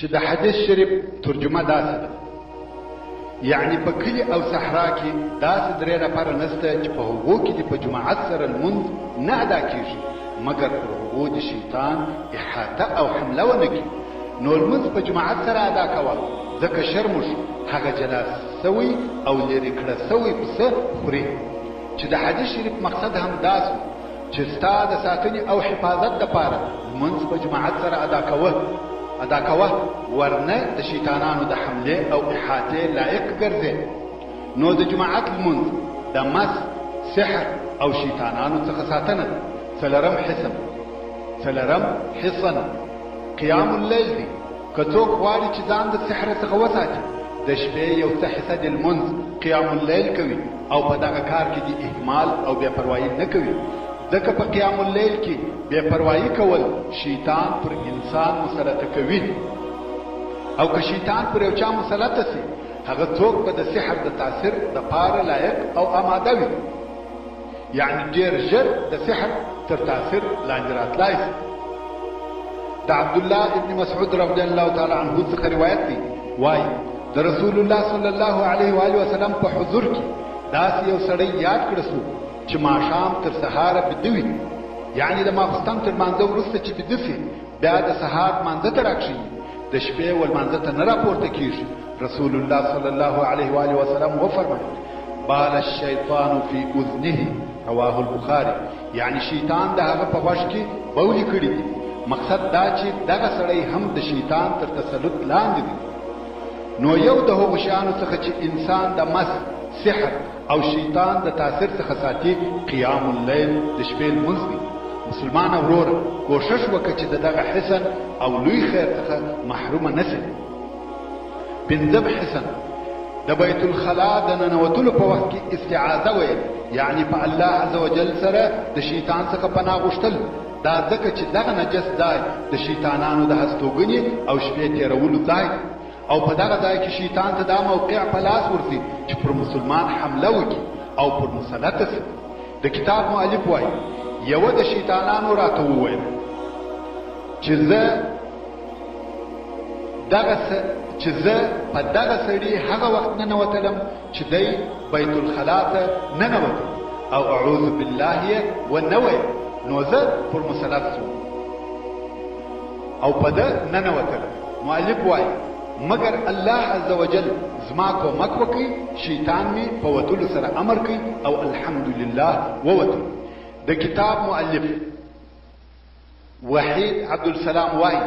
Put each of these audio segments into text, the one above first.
چې د حدیث شریف ترجمه داسې ده، یعنی په کلي او صحرا کې داسې درې نفره نشته چې په هغو کې د په جماعت سره لمونځ نه ادا کېږي مګر پر هغو د شیطان احاطه او حمله ونه کړي. نو لمونځ په جماعت سره ادا کوه، ځکه شرموش هغه جلا سوی او لرې کړه سوی پسه خوري. چې د حدیث شریف مقصد هم داسې چې ستا د ساتنې او حفاظت دپاره لمونځ په جماعت سره ادا کوه ورنه د شیطانانو د حمله او احاطې لایق ګرځي. نو د جماعت لمونځ د مس، سحر او شیطانانو څخه ساتنه ده. څلرم حصن قیام اللیل دی. که څوک غواړي چې ځان د سحر څخه وساتي، د شپې یو څه حصه د لمونځ قیام اللیل کوي او په دغه کار کې د اهمال او بې پروایي نه کوي، ځکه په قیام اللیل کې بې پروایي کول شیطان پر انسان مسلطه کوي، او که شیطان پر یو چا مسلطه سي هغه څوک به د سحر د تاثیر دپاره لایق او آماده وي، یعنی ډېر ژر د سحر تر تاثیر لاندې راتلای سي. د عبدالله ابن مسعود رضی الله تعالی عنه څخه روایت دی، وایي د رسول الله صلی الله علیه و آله وسلم په حضور کې داسې یو سړی یاد کړه سو چې ماښام تر سهاره بیده وي، یعنی د ماخوستن تر لمانځه وروسته چې بیده سي بیا د سهار لمانځه ته راکښېني، د شپې ولمانځه ته نه راپورته کېږي. رسول الله صلی الله علیه و آله وسلم وفرمایل: بال الشیطان فی اذنه، رواه البخاري، یعنی شیطان د هغه په غوږ کې بولې کړي دي. مقصد دا چې دغه سړی هم د شیطان تر تسلط لاندې دی. نو یو د هغو شیانو څخه چې انسان د مس، سحر او شیطان د تاثیر څخه ساتي قیام اللیل د شپې لمونځ دی. مسلمان وروره کوشش وکړه چې د دغه حسن او لوی خیر څخه محرومه نشي. پنځم حسن د بیت الخلا د ننوتلو په وخت کې استعاذه ویل، یعنی په الله عز وجل سره د شیطان څخه پناه غوښتل، دا ځکه چې دغه نجس ځای د شیطانانو د هستوګنې او شپې تېرولو ځای دی، او په دغه ځای کې شیطان ته دا موقع په لاس ورځي چې پر مسلمان حمله وکړي او پر مسلطه سي. د کتاب مؤلف وایي یوه د شیطانانو راته وویل چې زه په دغه سړي هغه وخت ننوتلم چې دی بیت الخلا ته ننوتل او اعوذ بالله یې ونه ویل، نو زه پر مسلط شوم او په ده ننوتلم. مؤلف وایي مگر الله عز وجل زما کومک وکړي، شیطان می په وتلو سره امر کوي او الحمدلله ووتل. د کتاب مؤلف وحید عبدالسلام وایي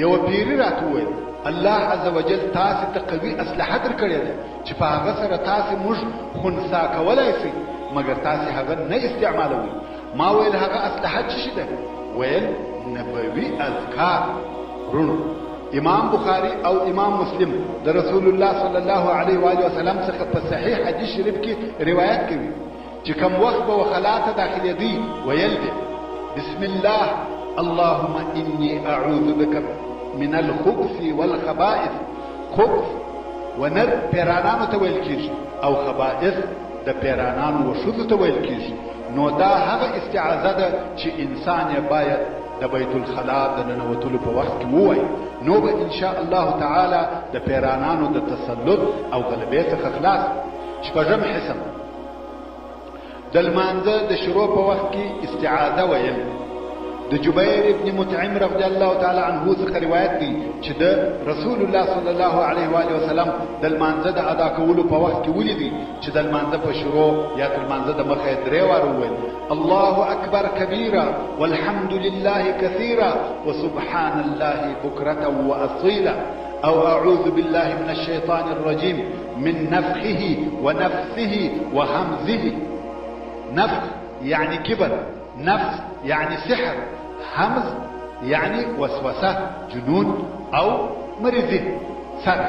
یوه پیري راته وویل الله عز وجل تاسې ته قوي اسلحه درکړې ده چې په هغه سره تاسې موږ خنثی کولی سئ مګر تاسې هغه نه استعمالوئ. ما ویل هغه اسلحه څه شي ده؟ ویل نبوي اذکار. رونو امام بخاری او امام مسلم د رسول الله صلی الله علیه و آله وسلم څخه په صحیح حدیث شریف کې روایت کوي چې کوم وخت به خلا ته داخلېدی ویل دی بسم الله اللهم انی اعوذ بک من الخبث والخبائث. خبث ونر پیرانانو ته ویل کېږي او خبائث د پیرانانو و ښځو ته ویل کېږي. نو دا هغه استعاذه ده چې انسان یې باید د بیت الخلا د ننوتلو په وخت کې ووایي، نو به انشاء الله تعالی د پیرانانو د تسلط او غلبې څخه خلاص. شپږم حسن د لمانځه د شروع په وخت کې استعاذه ویل. د جبیر ابن مطعم رضی الله تعالی عنه څخه روایت دی چې د رسول الله صلی الله علیه و آله وسلم د لمانځه د ادا کولو په وخت کې ولیدي چې د لمانځه په شروع یا د لمانځه د مخه یې درې واره وویل الله اکبر کبیرا والحمد لله کثیرا وسبحان الله بکرة واصیلا او اعوذ بالله من الشیطان الرجیم من نفخه ونفثه وهمزه. نفخ یعنی کبر، نفس یعنی سحر، همز یعنی وسوسه، جنون او مریضی، سر.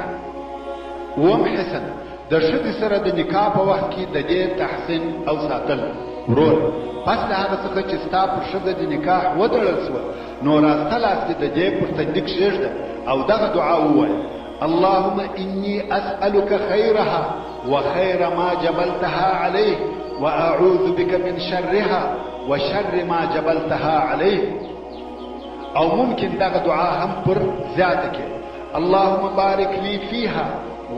وم حسن د ښځې سره د نکاح په وخت کې د دې تحسین او ساتل. ورور پس له هغه څخه چې ستا پر ښځه د نکاح وتړل سوه نو راسته لاس دې د دې پر تندي کښېږده او دغه دعا ووایه اللهم انی اسألک خیرها وخیر ما جبلتها علیه واعوذ بك من شرها وشر ما جبلتها عليه. او ممکن دغه دعا هم پر زیاته کې اللهم بارك لي فيها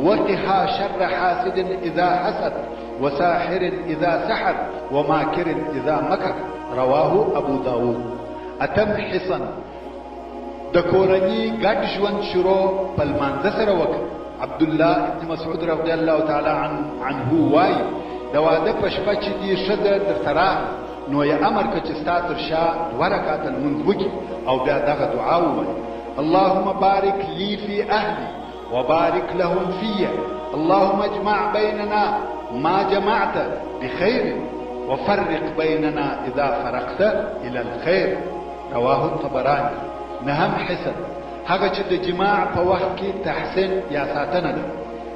وقها شر حاسد إذا حسد وساحر إذا سحر وماكر إذا مكر. رواه ابو داود. اتم حسن د کورنی ګډ ژوند شروع په لمانځه سره وکړه. عبد الله ابن مسعود رضی الله تعالی عنه وایي د واده په شپه چې دې ښځه درته راغله نو یې امر کړه چې ستا تر شا 2 رکعته لمونځ وکړي او بیا دغه دعا ووایي: اللهم بارك لي في اهلي وبارك لهم في، اللهم اجمع بيننا ما جمعت بخير وفرق بيننا اذا فرقت الى الخير. رواه الطبراني. نهم حسن هغه چې د جماع په وخت کې تحسین یا ساتنه ده.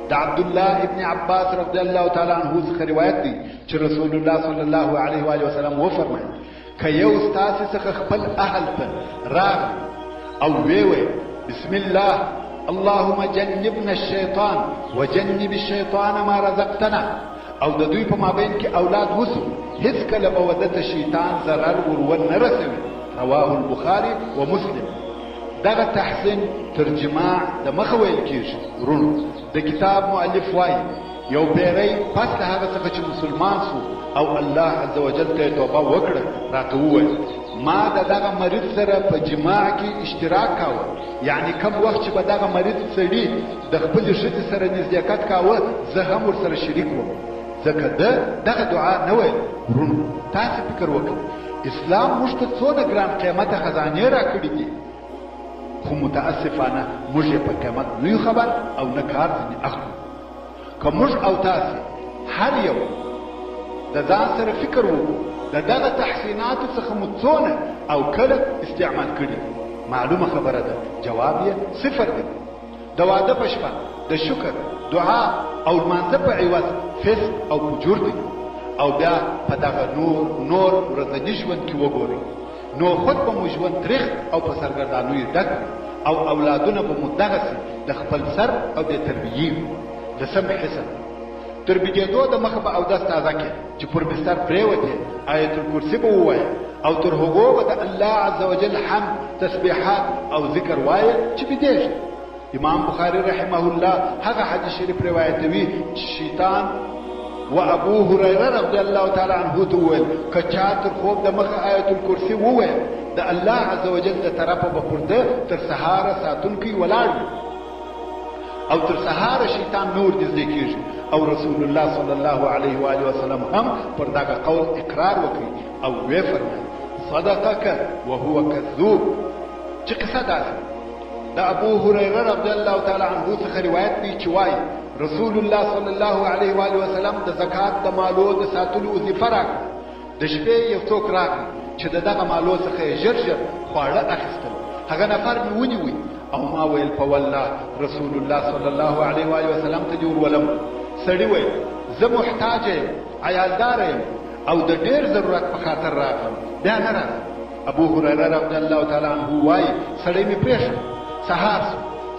د عبد الله ابن عباس رضی الله تعالی عنه څخه روایت دی چې رسول الله صلی الله علیه و آله وسلم وفرمایل: که یو ستاسو څخه خپل اهل ته راغی او وی بسم الله اللهم جنبنا الشیطان وجنب الشیطان ما رزقتنا، او د دوی په مابین کې اولاد وسو، هیڅ کله به ودته شیطان ضرر ورون نه رسوي. رواه البخاري ومسلم. دغه تحسین ترجمه د مخه ویل کیږي. ورونو د کتاب مؤلف وایي یو پیری پس له هغه څخه چې مسلمان سو او الله عز وجل ته توبه وکړه راته وویل: ما دغه مریض سره په جماع کې اشتراک کاوه، یعنی کوم وخت چې به دغه مریض سړي د خپل ښځې سره نزدېکت کاوه زه هم ورسره شریک وم، ځکه دغه دعا نه ویل. ورونو تاسې فکر وکړئ اسلام موږ ته څونه ګران قیمته خزانې راکړي دي، خو متاسفانه موږ یې په قیمت نه یو خبر او نه کار ځینې اخلو. که موږ او تاسې هر یو د ځان سره فکر وکړو د دغه تحسیناتو څخه مو څونه او کله استعمال کړي، معلومه خبره ده جواب یې 0 دی. د واده په شپه د شکر دعا او لمانځه په عوض فسق او فجور دی. او بیا په دغه نور ورځني ژوند کې وګورئ نو خود به مو ژوند تریخ او په سرګردانیو ډک او اولادونه به مو دغسې د خپل سر او د تربیې د سم حسن تر بېدېدو د مخه به اودس تازه کړې چې پر بستر پرېوتې آیت الکرسي به ووایه او تر هغو به د الله عز وجل حمد تسبیحات او ذکر وایه چې بېدېږي. امام بخاري رحمه الله هغه حدیث شریف روایتوي چې شیطان و ابو هريره رضی الله تعالی عنه ته وویل: که چا تر خوب د مخه آیت الکرسي وویل د الله عز وجل د طرفه به پر ده تر سهاره ساتونکی ولاړ وي او تر سهاره شیطان نور نږدې کېږي. او رسول الله صلی الله علیه و آله وسلم هم پر دغه قول اقرار وکړي او ویې فرمایل: صدقک وهو کذوب. چې قصه داسې د ابو هريره رضی الله تعالی عنه څخه روایت دی چې وایي رسول الله صلی الله علیه و آله وسلم د زکات د مالو د ساتلو وظیفه راکړه. د شپې یو څوک راغی چې دغه مالو څخه یې ژر خواړه اخیستل. هغه نفر مې ونیوی او ما ویل په والله رسول الله صلی الله علیه و آله وسلم ته دې ورولم. سړي ویل: زه محتاج یم، عیالدار یم او د ډېر ضرورت په خاطر راغلم، بیا نه راځم. ابو هريره رضی الله تعالی عنه وایي سړی مې پرېښود.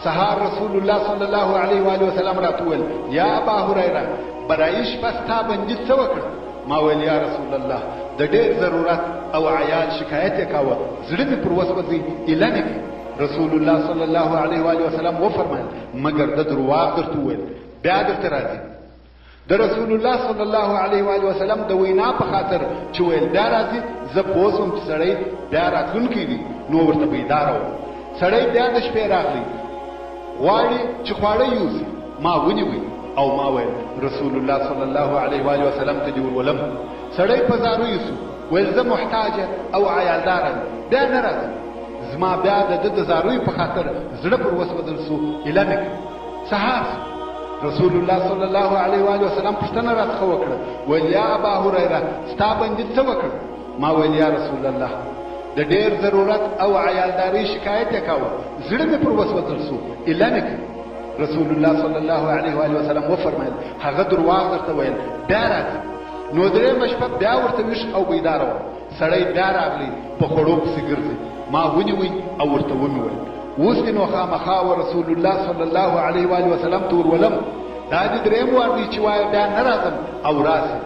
سهار رسول الله صلی الله علیه و آله وسلم راته وویل: یا ابا هريره برایي شپه ستا بندي څه وکړه؟ ما ویل: یا رسول الله د ډېر ضرورت او عیال شکایت یې کاوه، زړه مې پر وسوځي ایله مې کړي. رسول الله صلی الله علیه و آله وسلم وفرمایل: مګر د درواغ درته وویل، بیا درته راځي. د رسول الله صلی الله علیه و آله وسلم د وینا په خاطر چې ویل بیا راځي زه پوه شوم چې سړی بیا راتلونکی دی، نو ورته بیداره وم. سړی بیا د شپې راغلی غواړي چې خواړه یوسي، ما ونیوی او ما ویل رسول الله صلی الله علیه و آله وسلم ته دې ورولم. سړی په زارو یوسو ویل: زه محتاجه او عیالدار یم، بیا نه راځم. زما بیا د ده د زاروی په خاطر زړه پر وسوځل سو، ایله مې کړه. سهار رسول الله صلی الله علیه و آله وسلم پوښتنه راڅخه وکړه، ویل: یا ابا هريره ستا بندي څه وکړ؟ ما ویل: یا رسول الله د ډېر ضرورت او عیالداري شکایت یې کاوه، زړه مې پر وسوځل سو، ایله مې کړه. رسول الله صلی الله علیه و آله وسلم وفرمایل: هغه درواغ درته ویل، بیا راځي. نو درېیمه شپه بیا ورته ویښ او بیداره وم. سړی بیا راغلی په خوړو پسې ګرځي، ما ونیوی او ورته ومې ویل: اوس دې نو خامخا و رسول الله صلی الله علیه و آله وسلم ته ورولم، دا دې درېیم وار دی چې وایه بیا نه راځم او راسي.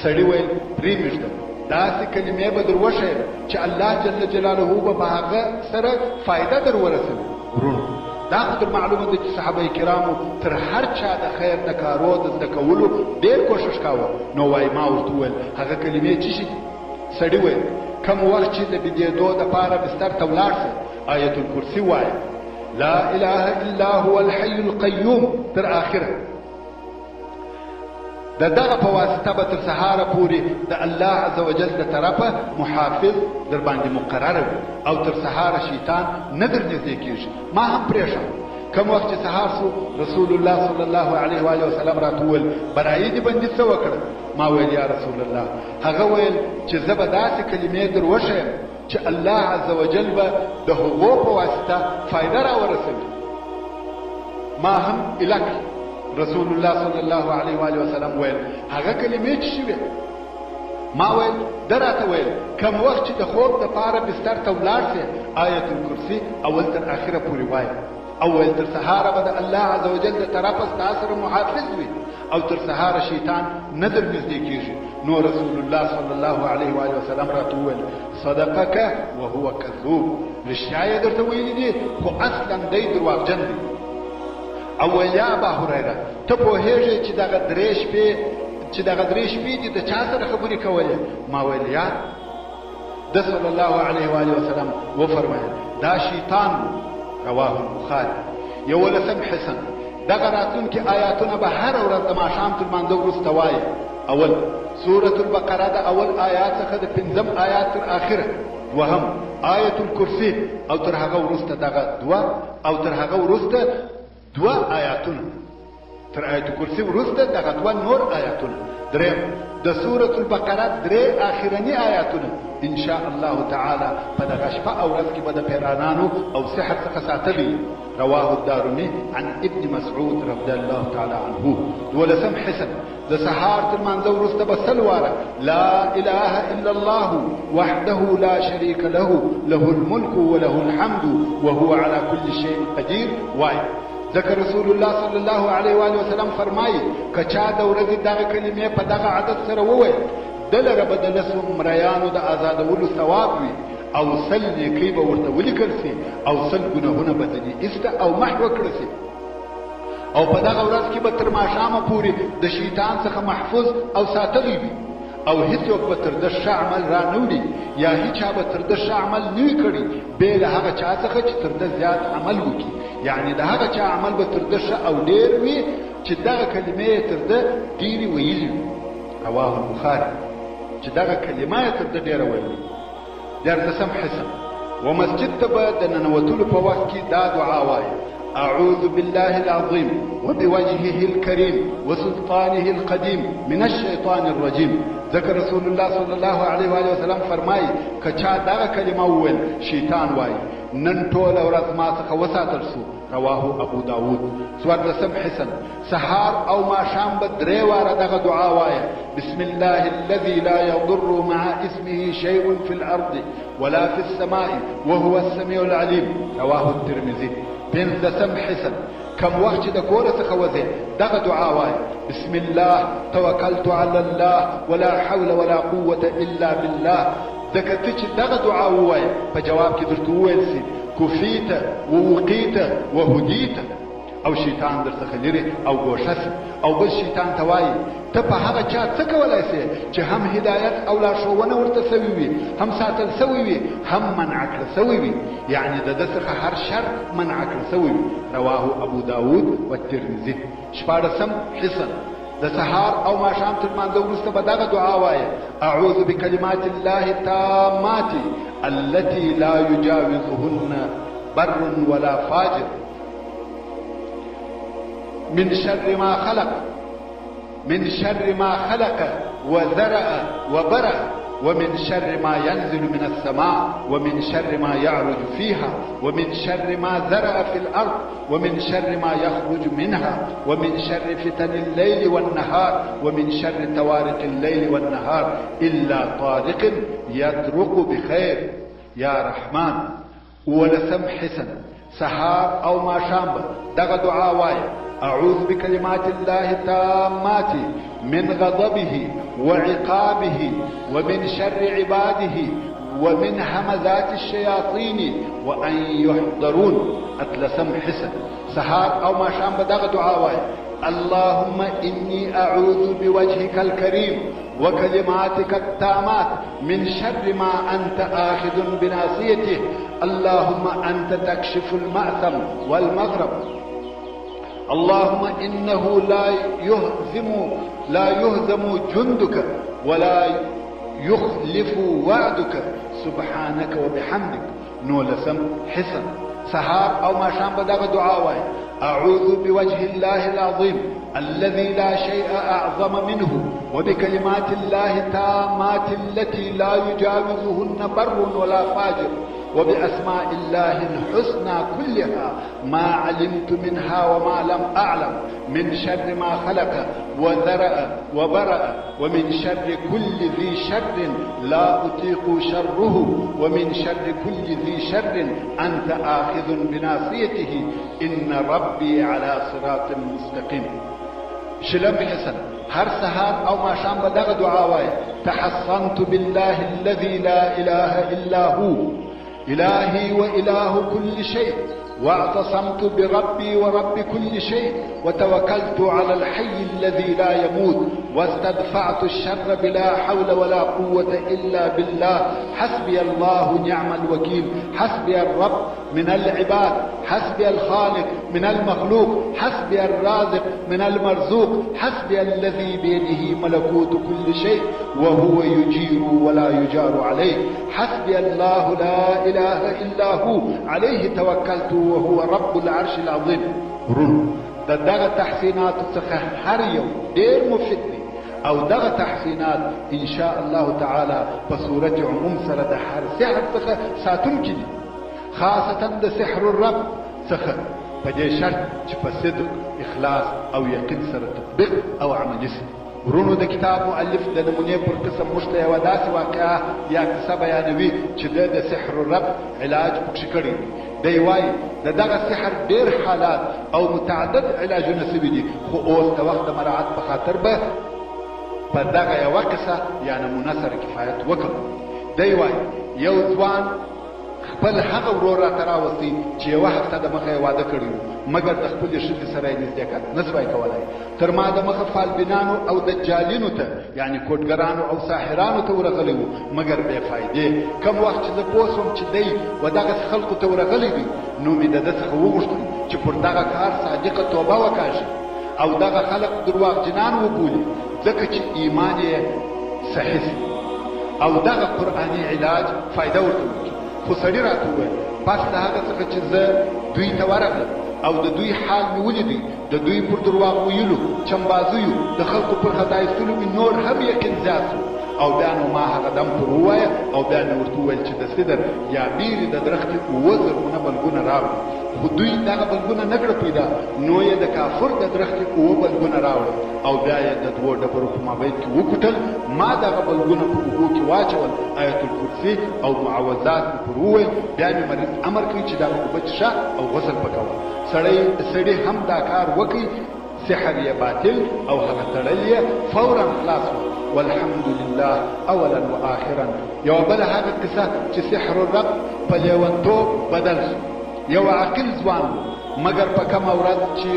سړي ویل: پرېږدم، داسې کلمې به در وښیم چې الله جل جلاله به په هغه سره فایده در ورسوي. ورونو دا خو معلومه ده چې صحابه کرامو تر هر چا د خیر د کارو د زده کولو ډېر کوشش کاوه. نو وایي ما ورته وویل هغه کلمې چې شي سړي ویل کوم وخت چې د بېدېدو دپاره بستر ته ولاړ سې آیت الکرسي وایه لا اله الا هو الحي القیوم تر آخره. د دغه په واسطه به تر سهاره پورې د الله عز وجل د طرفه محافظ در باندې مقرره وي او تر سهاره شیطان نه در نږدې کېږي. ما هم پرېښه کوم وخت چې سهار سو رسول الله صلی الله علیه و آله وسلم راته وویل برایي دې بندي څه وکړه؟ ما ویل یا رسول الله هغه ویل چې زه به داسې کلمې در وښیم چې الله عز وجل به د هغو په واسطه فایده راورسوي. ما هم الک رسول الله صلی الله علیه و آله وسلم ویل هغه کلمې چې شوې ما ویل ده راته ویل کوم وخت چې د خوب دپاره بستر ته ولاړ سې آیت الکرسي اول تر آخره پورې وایه او ویل تر سهاره به د الله عز وجل د طرفه ستا سره محافظ وي او تر سهاره شیطان نه در نږدې کېږي. نو رسول الله صلی الله علیه و آله وسلم راته وویل صدقک وهو کذوب رښتیا یې درته ویلي دي خو اصلا دی درواغجن دی. او ویل یا ابا هریره ته پوهېږې چې دغه درې شپې دي د چا سره خبرې کولې؟ ما ویل یا ده صلی الله علیه و آله وسلم وفرمایل دا شیطان رواه البخاري. 11 حسن دغه راتلونکي آیاتونه به هره ورځ د ماښام تر لمانځه وروسته وایي. اول سورة البقره د اول آیات څخه د 5 آیات تر آخره. دوهم آیت الکرسي او تر هغه وروسته دغه دوه آیاتونه تر آیت الکرسي وروسته دغه دوه نور آیاتونه. دریم د سورة البقره 3 آخرني آیاتونه ان شاء الله تعالی په دغه شپه او ورځ کې به د پیرانانو او سحر څخه ساتلي. رواه الدارمي عن ابن مسعود رضی الله تعالی عنه. 12 حسن د سهار تر لمانځه وروسته به 100 واره لا اله الا الله وحده لا شريك له له الملك وله الحمد وهو على كل شيء قدير وایي. ذکر رسول الله صلی الله علیه و آله وسلم فرمایي که چا د ورځې دغه کلمې په دغه عدد سره وویل دلته به د 10 مریانو د آزادولو ثواب وي او 100 نیکۍ به ورته ولیکل سي او 100 ګناهونه به ځنې ایسته او محو کړه سي او په دغه ورځ کې به تر ماښامه پورې د شیطان څخه محفوظ او ساتلی وي او هیڅوک به تر ده ښه عمل را نه وړي یا هیچا به تر ده ښه عمل نه وي کړي بې له هغه چا څخه چې تر ده زیات عمل وکړي. یعنې د هغه چا عمل به تر ده ښه او ډېر وي چې دغه کلمې یې تر ده ډېرې ویلي وي. رواه البخاري چې دغه کلمه یې تر ده ډېره ویلي. 14 حسن ومسجد ته به د ننوتلو په وخت کې دا دعا وایي أعوذ بالله العظيم وبوجهه الكريم وسلطانه القديم من الشيطان الرجيم. ذكر رسول الله صلى الله عليه وآله وسلم فرمایي که چا دغه کلمه وویل شیطان وایي نن ټوله ورځ ما څخه وساتل سو. رواه ابو داود. 14 حسن سهار او ماښام به 3 واره دغه دعا وایه بسم الله الذي لا يضر مع اسمه شيء في الارض ولا في السماء وهو السميع العليم. رواه الترمذي. 15 حسن کم وخت چې د کوره څخه وځې دغه دعا وایه بسم الله توکلت علی الله ولا حول ولا قوة الا بالله. ځکه ته چې دغه دعا ووایه په جواب کې درته وویل سي کفیت ووقیت وهدیت او شیطان در څخه لرې او ګوښه سي. او بل شیطان ته وایي ته په هغه چا څه کولی سې چې هم هدایت او لارښوونه ورته سوي وي هم ساتل سوي وي هم منع کړه سوي وي یعنې د ده څخه هر شر منع کړه سوي وي. رواه ابو داود والترمذي. 14 حسن د سهار او ماښام تر لمانځه وروسته به دغه دعا وایه اعوذ بکلمات الله التامات التي لا يجاوزهن بر ولا فاجر من شر ما خلق وذرأ وبرأ ومن شر ما ينزل من السماء ومن شر ما يعرج فيها ومن شر ما زرع في الأرض ومن شر ما يخرج منها ومن شر فتن الليل والنهار ومن شر توارق الليل والنهار إلا طارق يطرق بخير يا رحمن. 15 حسن سهار او ماښام دغه دعا وایه أعوذ بكلمات الله التامات من غضبه وعقابه ومن شر عباده ومن همزات الشياطين وأن يحضرون. اتلسم حسن سهار أو ما شام بدغ دعاوي اللهم إني أعوذ بوجهك الكريم وكلماتك التامات من شر ما أنت آخذ بناصيته. اللهم أنت تكشف المأثم والمغرب. اللهم إنه لا يهزم جندك ولا يخلف وعدك سبحانك وبحمدك. نولسم حسن سهار أو ما شام بدغ دعاوي أعوذ بوجه الله العظيم الذي لا شيء أعظم منه وبكلمات الله التامات التي لا يجاوزهن بر ولا فاجر وبأسماء الله الحسنى كلها ما علمت منها وما لم أعلم من شر ما خلق وذرأ وبرأ ومن شر كل ذي شر لا أطيق شره ومن شر كل ذي شر أنت آخذ بناصيته إن ربي على صراط مستقيم. شلم حسن هر سهار أو ما شام بدغ دعاوي تحصنت بالله الذي لا إله إلا هو إلهي وإله كل شيء واعتصمت بربي ورب كل شيء وتوكلت على الحي الذي لا يموت واستدفعت الشر بلا حول ولا قوة إلا بالله. حسبي الله نعم الوكيل. حسبي الرب من العباد. حسبي الخالق من المخلوق. حسبي الرازق من المرزوق. حسبي الذي بيده ملكوت كل شيء وهو يجير ولا يجار عليه. حسبي الله لا إله إلا هو عليه توكلت وهو رب العرش العظيم. رون دغه تحسينات څخه هر یو ډیر مفید دی او دغه تحسينات ان شاء الله تعالى په صورت عموم سره د هر سحر څخه ساتونکي دي، خاصه د سحر الرب څخه په دې شرط چې په صدق اخلاص او یقین سره تطبیق او عملي شي. ورونو د کتاب مؤلف د نمونې پر قسم مشته یو داسې واقعه یا قصه بیانوي چې د سحر الرب علاج پکې کړی دی. وایي دغه سحر ډېر حالات او متعدد علاجونه سوي دي، خو اوس د وخت د مراعات په خاطر به په دغه یوه قصه یا نمونه سره کفایت وکړو. دی وایي یو ځوان خپل هغه ورور راته راوستی چې یوه هفته د مخه یې واده کړی و، مګر د خپلې ښځې سره یې نزدېکت نه سوای کولی. تر ما د مخه فالبینانو او دجالینو ته یعنې کوټګرانو او ساحرانو ته ورغلی و، مګر بې فایدې. کم وخت چې زه پوه سوم چې دی و دغسې خلقو ته ورغلی دی، نو مې د ده څخه وغوښتل چې پر دغه کار صادقه توبه وکاږي او دغه خلق درواغجنان وبولي، ځکه چې ایمان یې صحیح سي او دغه قرآني علاج فایده ورته وکړي. خو سړي راته وویل پس د هغه څخه چې زه دوی ته ورغلم او د دوی حال مې ولیدی، د دوی پر درواغ ویلو، چمبازیو، د خلقو پر خطا ایستلو مې نور هم یقین زیات شو. او بیا نو ما هغه دم پر ووایه او بیا مې ورته وویل چې د سدر یا بیرې د درختې 7,000 بلګونه راوړي، خو دوی دغه بلګونه نه کړه پیدا، نو یې د کافر د درختې 7 بلګونه راوړل او بیا یې د 2 ډبرو په مابین کې وکوټل. ما دغه بلګونه په اوبو کې واچول، آیت الکرسي او معوذات مې پر وویل. بیا مې مریض امر کوي چې دغه اوبه څښه او غسل وکوه. سړی هم دا کار وکړي، سحر یې باطل او هغه تړل یې فورا خلاص و. والحمد لله اولا و آخرا. یو بل هغه قصه چې سحر الرب په لیونتوب بدل شو. یو عاقل ځوان مګر په کومه ورځ چې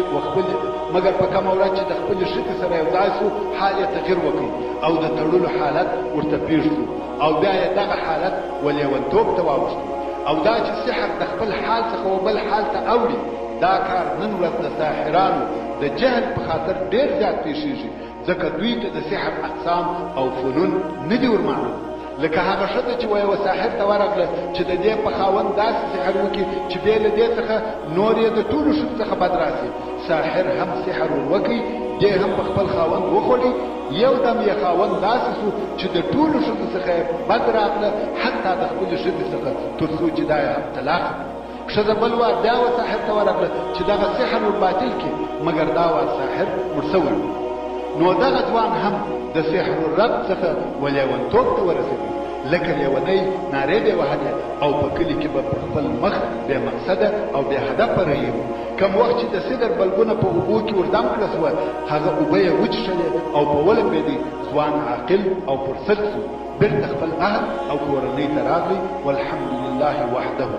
د خپلې ښځې سره یو ځای سو، حال یې تغیر وکړ او د تړلو حالت ورته پېښ شو او بیا یې دغه حالت ولیونتوب ته واوښت. او دا چې سحر د خپل حال څخه و بل حال ته اوړي، دا کار نن ورځ د ساحرانو د جهل په خاطر ډېر زیات پیښیږي، ځکه دوی ته د سحر اقسام او فنون نه دي ورمعلوم. لکه هغه ښځه چې یوه ساحر ته ورغله چې د دې په خاوند داسې سحر وکړي چې بې له دې څخه نور یې د ټولو ښځو څخه بد راسي. ساحر هم سحر وکړي، دې هم په خپل خاوند وخوړي، یو دم یې خاوند داسې سو چې د ټولو ښځو څخه یې بد راغله، حتی د خپلې ښځې څخه، تر څو چې دا یې هم طلاق. ښځه بل وار بیا و ساحر ته ورغله چې دغه سحر ور باطل کړي، مګر دا وار ساحر مړ سوی. نو دغه ځوان هم د سحر الرب څخه ولیونتوب ته ورسېدی. لکه لیونۍ نارې به یې وهلې او په کلي کې به پر خپل مخ بې مقصده او بې هدفه رهي و. کم وخت چې د سدر بلګونه په اوبو کې وردم کړه سوه، هغه اوبه یې وچښلې او په ولمبېدی. ځوان عاقل او پرسد سو. بیرته خپل اهل او کورنۍ ته راغلی. والحمد لله وحده.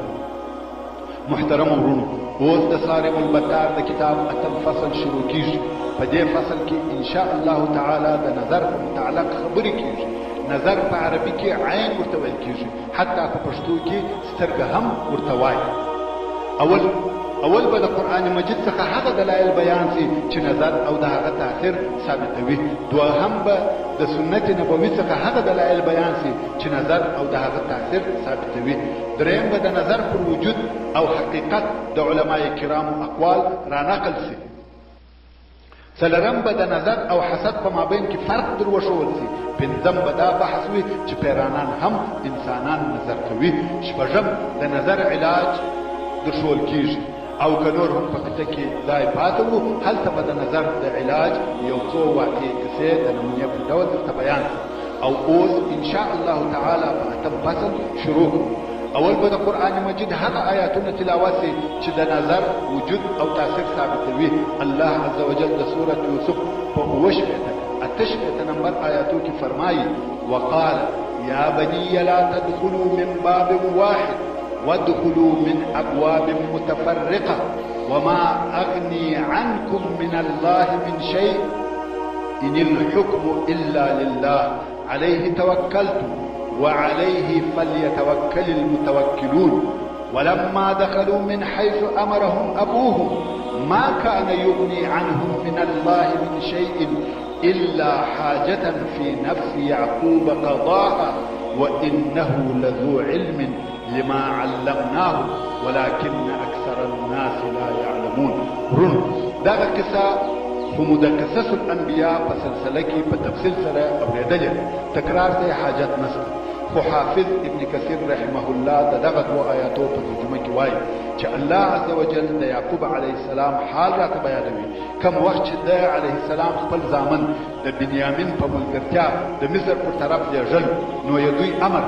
محترم ورونو، اوس د صارم البتار د کتاب اتم فصل شروع کیږي. په دې فصل کې ان شاء الله تعالی د نظر په متعلق خبرې کیږي. نظر په عربي کې عین ورته ویل کیږي، حتی په پښتو کې سترګه هم ورته وایي. اول به د قرآن مجید څخه هغه دلایل بیان سي چې نظر او د هغه تاثیر ثابتوي. دوهم به د سنت نبوي څخه هغه دلایل بیان سي چې نظر او د هغه تاثیر ثابتوي. دریم به د نظر پر وجود او حقیقت د علماء کرامو اقوال را نقل سي. څلورم به د نظر او حسد په مابین کې فرق در وښول سي. پنځم به دا بحث وي چې پیرانان هم انسانان نظر کوي. شپږم د نظر علاج درښول کیږي. او که نور هم په قطعه کې ځای پاته وو، هلته به د نظر د علاج یو څو واقعي کیسې د نمونې په ډول درته بیان شي. او اوس ان شاء الله تعالی په اتم فصل شروع کړو. اول به د قرآن مجید هغه آیاتونه تلاوت سي چې د نظر وجود او تاثیر ثابتوي. الله عز وجل د سورة یوسف په 8 نمبر آیاتو کې فرمایي: وقال یا بني لا تدخلوا من باب واحد وادخلوا من ابواب متفرقه وما اغني عنكم من الله من شيء ان الحكم الا لله عليه توكلت وعليه فليتوكل المتوكلون. ولما دخلوا من حيث امرهم ابوهم ما كان يغني عنهم من الله من شيء الا حاجه في نفس يعقوب قضاها وانه لذو علم لما علمناه ولكن اكثر الناس لا يعلمون. دغه قصه هم د قصص الانبیاء په سلسله کې په تفصیل سره اوریدلې. تکرار ته حاجت نشته. خو حافظ ابن کثیر رحمه الله دغه دوه آیاتو په ترجمه کې وایي چې الله عز وجل د یعقوب علیه السلام حال راته بیانوي. کوم وخت چې د علیه السلام خپل زامن د بنیامین په ملګرتیا د مصر پر طرف لېږل، نو یې دوی امر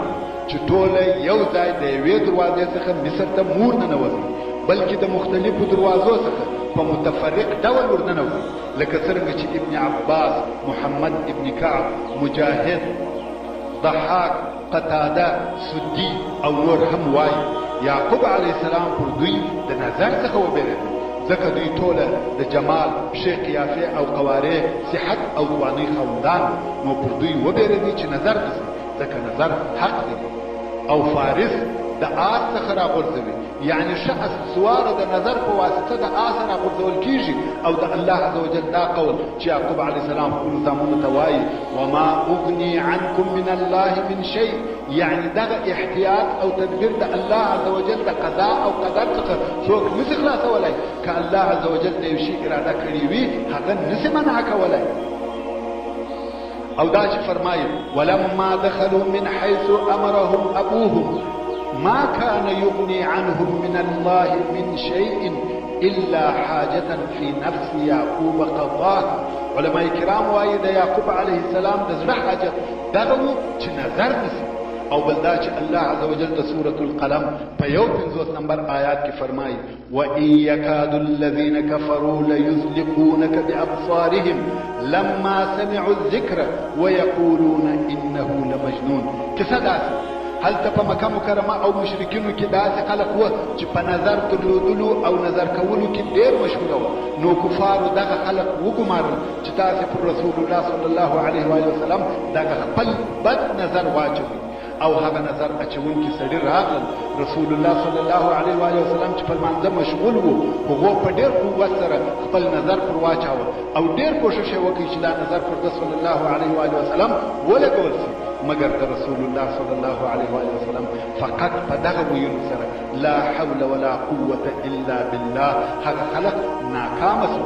چې ټوله یو ځای د یوې دروازې څخه مصر ته مور ننوځي، بلکې د مختلفو دروازو څخه په متفرق ډول ورننوځي. لکه څرنګه چې ابن عباس، محمد ابن کعب، مجاهد، ضحاک، قتاده، سدی او نور هم وایي. یعقوب علیه السلام پر دوی د نظر څخه وبېرېد، ځکه دوی ټوله د جمال، ښې قیافې او قوارې، صحت او ځوانۍ خاوندان، نو پر دوی وبېرېدی چې نظر نشي، ځکه نظر حق دی. او فارس د آس څخه راغورځوي، یعنی ښه سواره د نظر په واسطه د آس راغورځول کیږي. او د الله عز وجل دا قول چې یعقوب علیه السلام خپلو زامنو ته وایي: وما اغني عنکم من الله من شیء، یعنی دغه احتیاط او تدبیر د الله عز وجل د قضا او قدر څخه څوک نشي خلاصولی. که الله عز وجل د یو شي اراده کړې وي، هغه نشي منع کولی. او دا چې فرمایي: ولما دخلوا من حيث امرهم ابوهم ما كان يغني عنهم من الله من شيء الا حاجه في نفس يعقوب قضاها. علماء کرام وايي د یعقوب علیه السلام د زړه حاجت دغه و چې نظر نشي. او بل دا چې الله عز وجل د سورة القلم په 51 نمبر آیات کې فرمایي: وَإِن يَكَادُ الَّذِينَ كَفَرُوا لَيُزْلِقُونَكَ بِأَبْصَارِهِمْ لَمَّا سَمِعُوا الذِّكْرَ وَيَقُولُونَ إِنَّهُ لَمَجْنُونَ. کیسه داسې هلته په مکه مکرمه او مشرکینو کې داسې خلک وو چې په نظر درلودلو او نظر کولو کې ډېر مشهوره وو. نو کفارو دغه خلک وګمارل چې تاسې پر رسول الله صلی الله علیه و وسلم دغه خپل بد نظر واچوي. او هغه نظر اچونکي سړي راغلل. رسول الله صلی الله علیه و وسلم چې په لمانځه مشغول وو، هغو په ډېر قوت سره خپل نظر پر واچاوه او ډېر کوشش یې وکړي چې دا نظر پر ده صلی الله علیه و وسلم ولګول شي. مگر د رسول الله صلی الله علیه و وسلم فقط په دغه ویلو سره لا حول ولا قوة الا بالله هغه خلق ناکامه شو.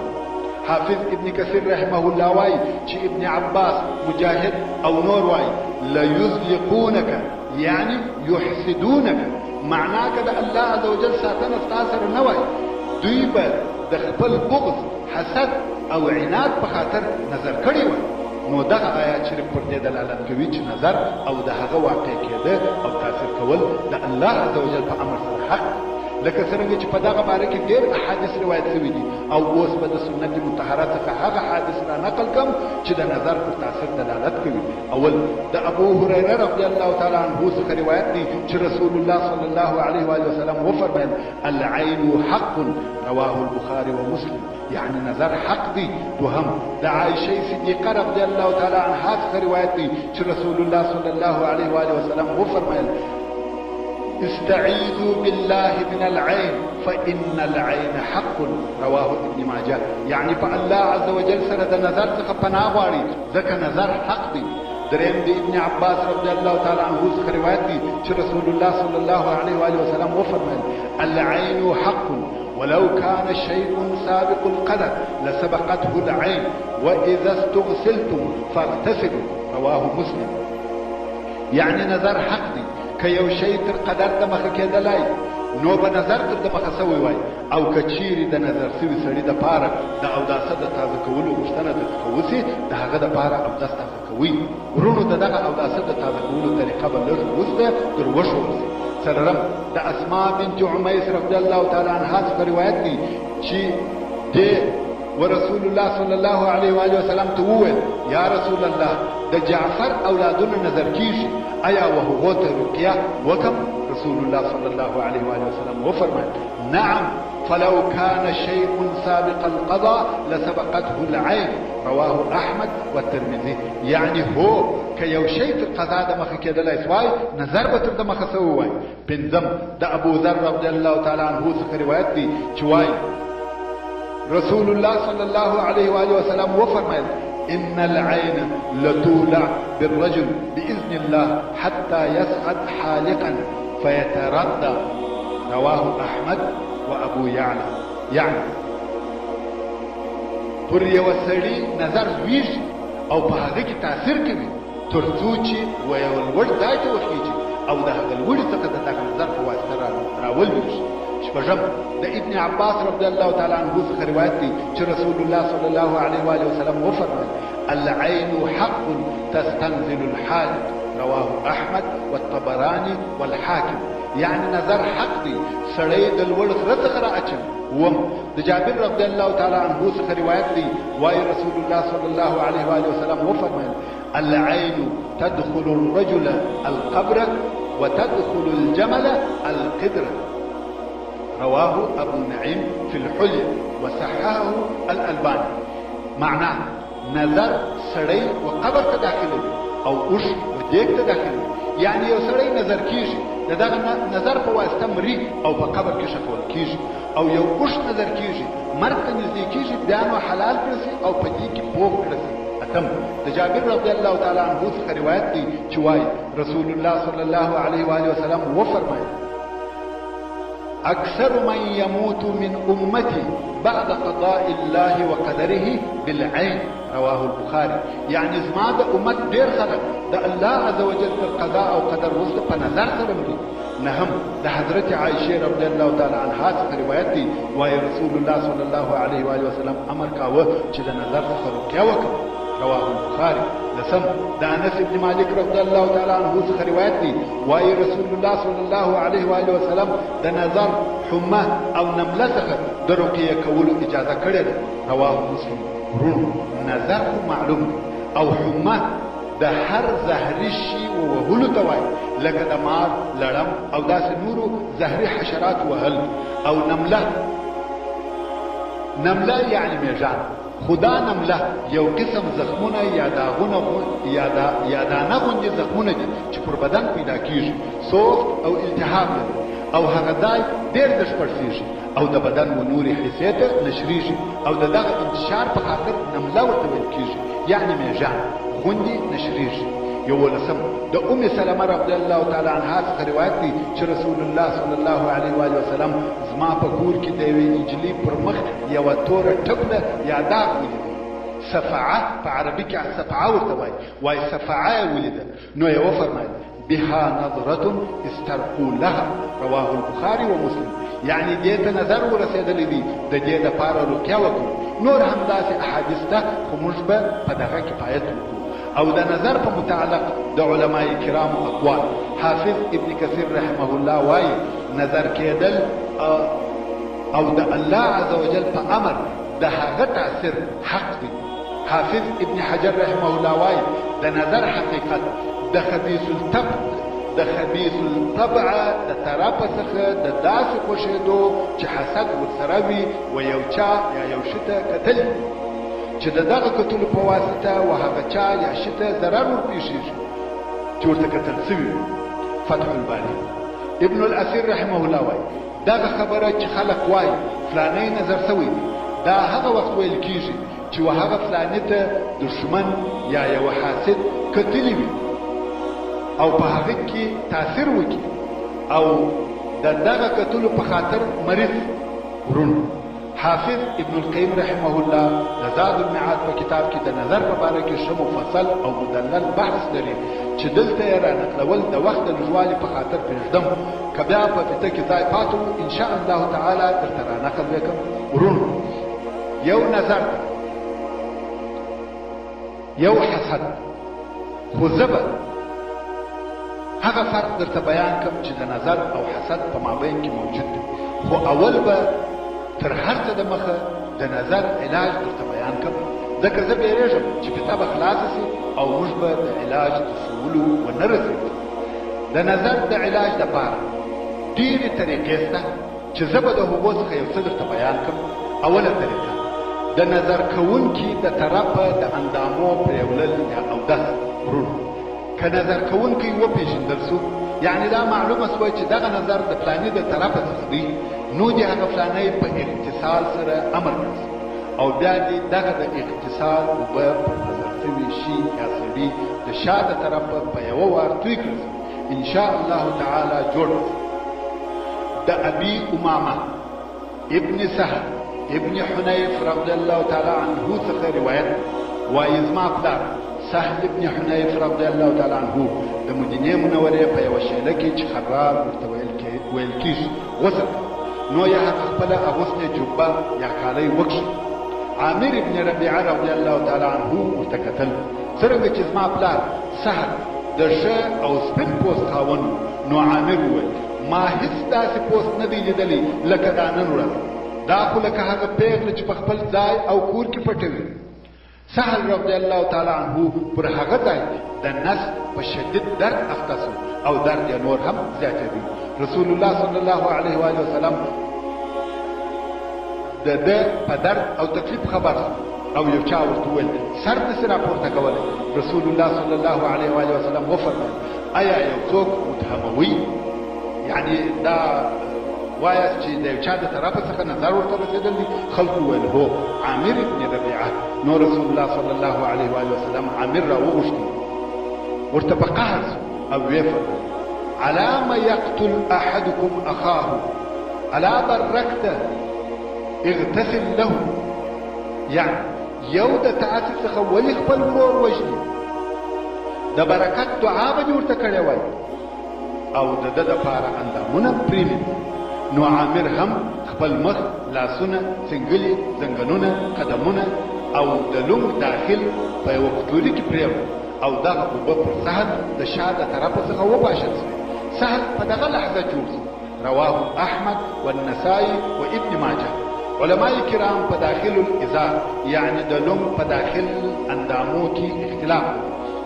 حافظ ابن کثیر رحمه الله وایي چې ابن عباس، مجاهد او نور وایي: ليزلقونك یعنی یحسدونك، معنا که د الله عز وجل ساتنه ستا سره نه وای، دوی به د خپل بغض، حسد او عناد په خاطر نظر کړی و. نو دغه آیات شریف پر دې دلالت کوي چې نظر او د هغه واقع کېده او تاثیر کول د الله عز وجل په امر سره حق. لکه څنګه چې په دغه باره کې ډېر احادیث روایت شوي دي او اوس به د سنت مطهره څخه هغه حادث را نقل کوم چې د نظر پر تاثیر دلالت کوي. اول د ابو هريره رضی الله تعالی عنه څخه روایت دی چې رسول الله صلی الله علیه و آله وسلم وفرمایل العين حق رواه البخاري ومسلم، يعني نظر حق دی. دوهم د عائشه صدیقه رضی الله تعالی عنها څخه روایت دی چې رسول الله صلی الله علیه و آله وسلم وفرمایل استعيذوا بالله من العين فإن العين حق رواه ابن ماجه، يعني فالله عز وجل سره د نظر څخه پناه غواړي ځکه نظر حق دی. دریم د ابن عباس رضی الله تعالی عنه څخه روایت دی چې رسول الله صلی الله علیه و آله وسلم وفرمایل العين حق ولو كان شيء سابق القدر لسبقته العين واذا استغسلتم فاغتسلوا رواه مسلم، يعني نظر حق دی. که یو شی تر قدر د مخه کېدلای نو به نظر تر د مخه سوی وای، او که چیرې د نظر سوي سړي د پاره د اوداسه د تازه کولو غوښتنه درته وسي د هغه د پاره اودس تازه کوي. ورونو د دغه اوداسه د تازه کولو طریقه به لږ وروسته در وښول سي. څلورم د اسماء بنت عمیس رضی الله تعالی عنها څخه روایت دی چې دې ورسول الله صلی الله علیه و آله وسلم ته وویل یا رسول الله د جعفر اولادونه نظر کیږي ایا وهو ته رقیه وکم؟ رسول الله صلی الله علیه و آله وسلم وفرمایل نعم فلو كان شيء سابق القضاء لسبقته العين رواه احمد والترمذي، يعني هو که یو شی تر قضا د مخه کېدلای سوای نظر به تر د مخه سوی وای. پنځم د ابو ذر رضی الله تعالی عنه څخه روایت دی چې وای رسول الله صلی الله علیه و آله وسلم وفرمایل ان العين لتولع بالرجل باذن الله حتى يسعد حالقا فيتردى رواه احمد وابو يعلى، يعني پر یو سړي نظر ویش او په هغه کې تاثیر کوي تر څو چې یو لوړ ځای ته وخیږي او د هغه لوړ څخه د دغه نظر په واسطه راولوي. شپږم د ابن عباس رضی الله تعالی عنه څخه روایت دی چې رسول الله صلی الله علیه و آله وسلم وفرمایل العين حق تستنزل الحالق رواه احمد والطبراني والحاكم، يعني نظر حق دی سړی د لوړ غره څخه رااچوي. وم د جابر رضی الله تعالی عنه څخه روایت دی وایي رسول الله صلی الله علیه و آله وسلم وفرمایل العين تدخل الرجل القبر وتدخل الجمل القدر رواه ابو نعيم في الحلية وصححه الألباني. معناه نظر سړی و قبر ته داخلي او اوش و دیګ ته داخلي، يعني یو سړی نظر کیږي دغه نظر په واسطه مري او په قبر کې شکول کیږي، او یو اوش نظر کیږي مرګ ته نږدې کیږي بیا نو حلال کړسي او په دې کې پوښ کړسي. اتم د جابر رضی الله تعالی عنه څخه روایت دی چې وایي رسول الله صلی الله علیه و آله وسلم وفرمایل اکثر من يموت من امتي بعد قضاء الله وقدره بالعين رواه البخاري، يعني زما د امت ډیر خلک د الله عز وجل تر قضاء او قدر وروسته په نظر سره مري. نهم د حضرت عائشه رضی الله تعالی عنها څخه روایت دی وایي رسول الله صلی الله علیه و آله وسلم امر کاوه چې د نظر څخه رقیه وکړي رواه البخاري. لسم د انس بن مالک رضی الله تعالی عنه څخه روایت دی وایي رسول الله صلی الله علیه و آله وسلم د نظر حمه او نمله څخه د رقیه کولو اجازه کړې ده رواه مسلم. ورونو نظر معلوم او حمه د هر زهري شي وهلو ته وایي لکه د مار لړم او داسې نورو زهري حشرات وهل، او نمله یعنی میژان. خدا نمله یو قسم زخمونه یا داغونه یا دانه غوندې زخمونه دي چې پر بدن پیدا کیږي، سوفت او التهاب لري او هغه ځای ډېر دشپړسېږي او د بدن و نورې حصې ته نشریږي او د دغه انتشار په خاطر نمله ورته ویل کیږي، یعنی میژان غوندې نشریږي. یولسم د ام سلمه رضی الله تعالی عنها څخه روایت دی چې رسول الله صلی الله علیه و آله وسلم زما په کور کې د یوې نجلۍ پر مخ یوه توره ټپله یا داغ ولیده. صفعه په عربي کې صفعه ورته وایي صفعه یې ولیده نو یې وفرمایل بها نظرة استرقوا لها رواه البخاري ومسلم، يعني دې ته نظر ورسېدلی دی د دې دپاره رقیه وکړو. نور همداسې احادیث ته خو موږ به په دغه کفایت وکړو. او د نظر په متعلق د علماء کرام اقوال حافظ ابن کثیر رحمه الله وایي نظر کېدل او د الله عزوجل په امر د هغه تاثیر حق دی. حافظ ابن حجر رحمه الله وايي د نظر حقیقت د خبيث الطبع د طرف څخه د داسې خوشېدو چې حسد ورسره وي و یو چا یا یو شته کتل چې د دغه کتلو په واسطه و هغه چا یا شته ضرر ورپېښېږي چې ورته کتل سوي. فتح الباري ابن الاثير رحمه الله وايي دغه خبره چې خلق وايي فلانی نظر سوی دا هغه وخت ویل کیږي چې و هغه فلانی ته دشمن یا یو حاسد کتلی وي او په هغه کې تاثیر وکړي او دغه کتلو په خاطر مریض ورون. حافظ ابن القیم رحمه الله زاد المعاد په کتاب کې د نظر په اړه کې ښه مفصل او مدلل بحث لري چې دلته یې رانقلول د وخت د لږوالي په خاطر پرېږدم که بیا په فته کې ځای پاتو ان شاء الله تعالی درته رانقل وکړم. ورونو یو نظر یو حسد خو زه به هغه فرق درته بیان کوم چې د نظر او حسد په مابین کې موجود دی. خو اول به تر هر څه د مخه د نظر علاج درته بیان کوم ځکه زه بیریږم چې فته به خلاصه سي او موږ به د علاج رسولو ونه رسېږو. د نظر د علاج دپاره ډېرې طریقې شته چې زه به د هغو څخه یو څه درته بیان کوم. اوله طریقه د نظر کوونکي د طرفه د اندامو پرېولل یا اودس. ورونو که نظر کوونکی وپېژندل سو یعنی دا معلومه سوه چې دغه نظر د فلاني د طرفه څخه دی نو د هغه فلانی په اغتسال سره امر کړي او بیا دې دغه د اغتسال اوبه پر نظر سوي شي یا سړي د شا د طرفه په یوه وار توی کړي ان شاء الله تعالی جوړ. د ابي امامه ابن سهل ابن حنیف رضی الله تعالی عنه څخه روایت وایي زما پلار سهل ابن حنیف رضی الله تعالی عنه د مدینې منورې په یوه شیله کې چې خراب ورته ویل کېږي غسل نو یې هغه خپله اغوستې جبه یا کالی وکړي. عامر ابن ربیعه رضی الله تعالی عنه ورته کتل څرنګه چې زما پلار سهل د ښه او سپین پوست خاوند نو عامر وویل ما هیڅ داسې پوست نه دی لیدلی لکه دا نن ورځ دا خو لکه هغه پیغله چې په خپل ځای او کور کې پټوي. سهل رضی الله تعالی عنه پر هغه ځای د نس په شدید درد اخته سو او درد یې نور هم زیاتېدی. رسول الله صلی الله علیه و وسلم د ده په درد او تکلیف خبر سو او یو چا ورته وویل سر نسي راپورته کولی. رسول الله صلی الله علیه و وسلم وفرمایل آیا یو څوک متهموي یعنی دا وایاست چې د یو چا د طرفه څخه نظر ورته رسېدل دي؟ خلکو وویل هو عامر ابن ربیعه. نو رسول الله صلی الله علیه و وسلم عامر را وغوښتي ورته په قهر سو او ویې فرمایل الا ما یقتل احدکم اخاه الا برکته اغتسل له. یعنی یو د تاسې څخه ولې خپل ورور وژني د برکت دعا به دې ورته کړې وای او د ده دپاره اندامونه پرېمني. نو عامر هم خپل مخ لاسونه څنګلې زنګنونه قدمونه او د لوم داخل په یوه کټوري کې پرېوت او دغه اوبه پر سهل د شا د طرفه څخه وپاشل سوې. سهل په دغه لحظه جوړ سو. رواه احمد والنسائي وابن ماجه. علماء کرام په داخل الازار یعنی د لوم په داخل اندامو کې اختلاف.